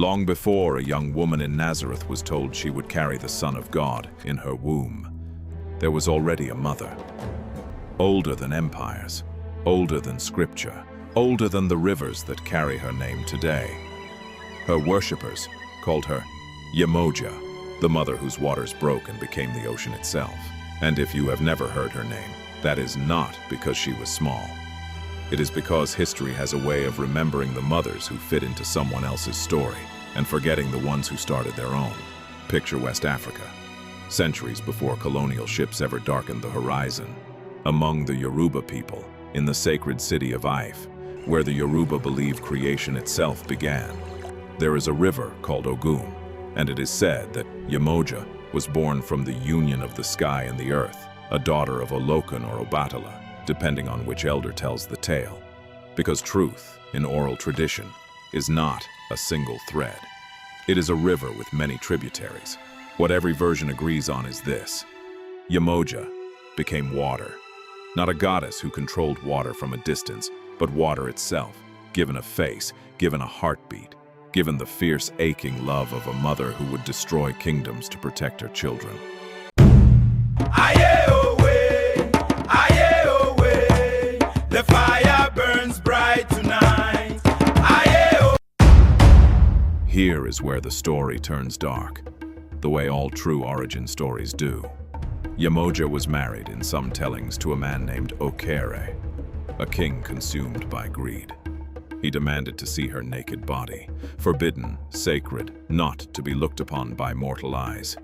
Long before a young woman in Nazareth was told she would carry the Son of God in her womb, there was already a mother. Older than empires, older than scripture, older than the rivers that carry her name today. Her worshippers called her Yemoja, the mother whose waters broke and became the ocean itself. And if you have never heard her name, that is not because she was small. It is because history has a way of remembering the mothers who fit into someone else's story and forgetting the ones who started their own. Picture West Africa, centuries before colonial ships ever darkened the horizon. Among the Yoruba people, in the sacred city of Ife, where the Yoruba believe creation itself began, there is a river called Ogun, and it is said that Yemoja was born from the union of the sky and the earth, a daughter of Olokun or Obatala, depending on which elder tells the tale. Because truth, in oral tradition, is not a single thread. It is a river with many tributaries. What every version agrees on is this: Yemoja became water. Not a goddess who controlled water from a distance, but water itself, given a face, given a heartbeat, given the fierce, aching love of a mother who would destroy kingdoms to protect her children. The fire burns bright tonight. Here is where the story turns dark, the way all true origin stories do. Yemoja was married in some tellings to a man named Okere, a king consumed by greed. He demanded to see her naked body, forbidden, sacred, not to be looked upon by mortal eyes.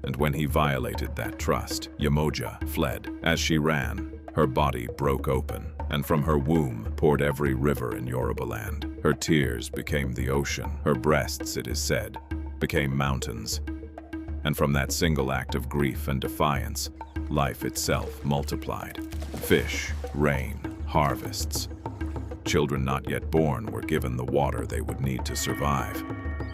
And when he violated that trust, Yemoja fled. As she ran, her body broke open, and from her womb poured every river in Yoruba land. Her tears became the ocean. Her breasts, it is said, became mountains. And from that single act of grief and defiance, life itself multiplied. Fish, rain, harvests. Children not yet born were given the water they would need to survive.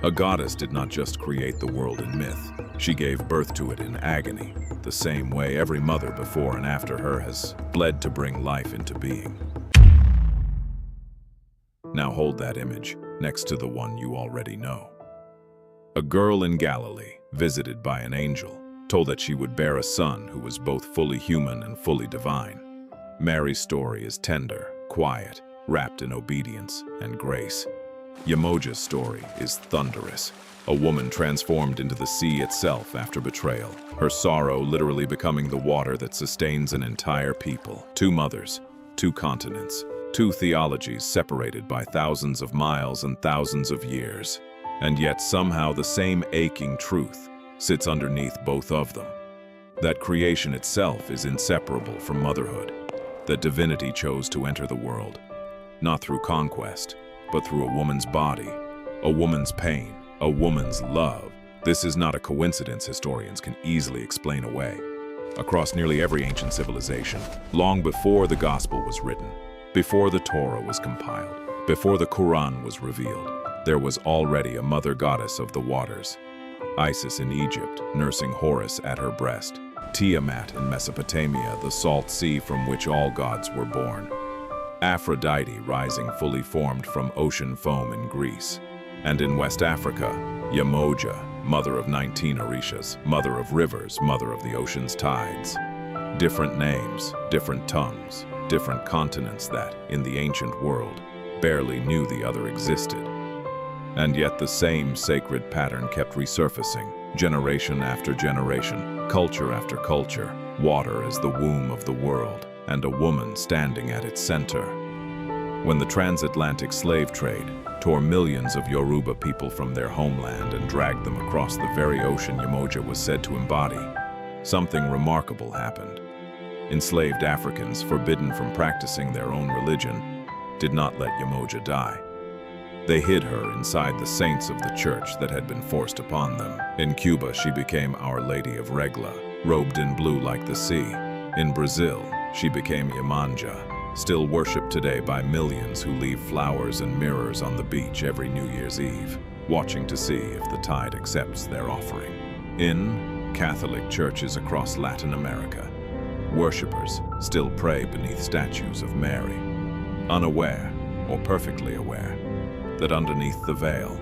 A goddess did not just create the world in myth. She gave birth to it in agony, the same way every mother before and after her has bled to bring life into being. Now hold that image next to the one you already know. A girl in Galilee, visited by an angel, told that she would bear a son who was both fully human and fully divine. Mary's story is tender, quiet, wrapped in obedience and grace. Yemoja's story is thunderous, a woman transformed into the sea itself after betrayal, her sorrow literally becoming the water that sustains an entire people. Two mothers, two continents, two theologies separated by thousands of miles and thousands of years. And yet somehow the same aching truth sits underneath both of them. That creation itself is inseparable from motherhood, that divinity chose to enter the world, not through conquest, but through a woman's body, a woman's pain, a woman's love. This is not a coincidence historians can easily explain away. Across nearly every ancient civilization, long before the gospel was written, before the Torah was compiled, before the Quran was revealed, there was already a mother goddess of the waters. Isis in Egypt, nursing Horus at her breast. Tiamat in Mesopotamia, the salt sea from which all gods were born. Aphrodite rising fully formed from ocean foam in Greece. And in West Africa, Yemoja, mother of 19 Orishas, mother of rivers, mother of the ocean's tides. Different names, different tongues, different continents that, in the ancient world, barely knew the other existed. And yet the same sacred pattern kept resurfacing, generation after generation, culture after culture, water as the womb of the world, and a woman standing at its center. When the transatlantic slave trade tore millions of Yoruba people from their homeland and dragged them across the very ocean Yemoja was said to embody, something remarkable happened. Enslaved Africans, forbidden from practicing their own religion, did not let Yemoja die. They hid her inside the saints of the church that had been forced upon them. In Cuba, she became Our Lady of Regla, robed in blue like the sea. In Brazil, she became Iemanjá, still worshipped today by millions who leave flowers and mirrors on the beach every New Year's Eve, watching to see if the tide accepts their offering. In Catholic churches across Latin America, worshippers still pray beneath statues of Mary, unaware, or perfectly aware, that underneath the veil,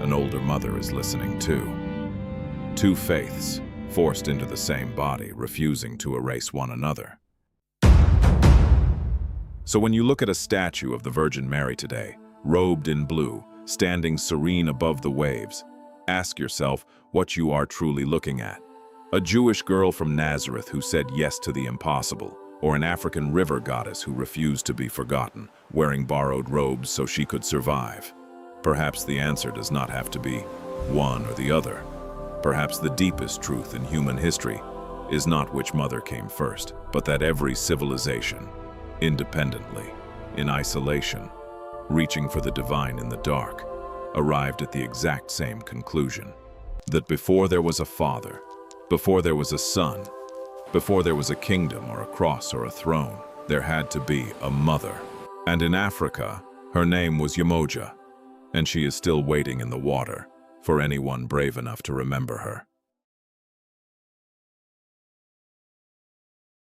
an older mother is listening too. Two faiths, forced into the same body, refusing to erase one another. So when you look at a statue of the Virgin Mary today, robed in blue, standing serene above the waves, ask yourself what you are truly looking at. A Jewish girl from Nazareth who said yes to the impossible, or an African river goddess who refused to be forgotten, wearing borrowed robes so she could survive. Perhaps the answer does not have to be one or the other. Perhaps the deepest truth in human history is not which mother came first, but that every civilization, independently, in isolation, reaching for the divine in the dark, arrived at the exact same conclusion. That before there was a father, before there was a son, before there was a kingdom or a cross or a throne, there had to be a mother. And in Africa, her name was Yemoja, and she is still waiting in the water for anyone brave enough to remember her.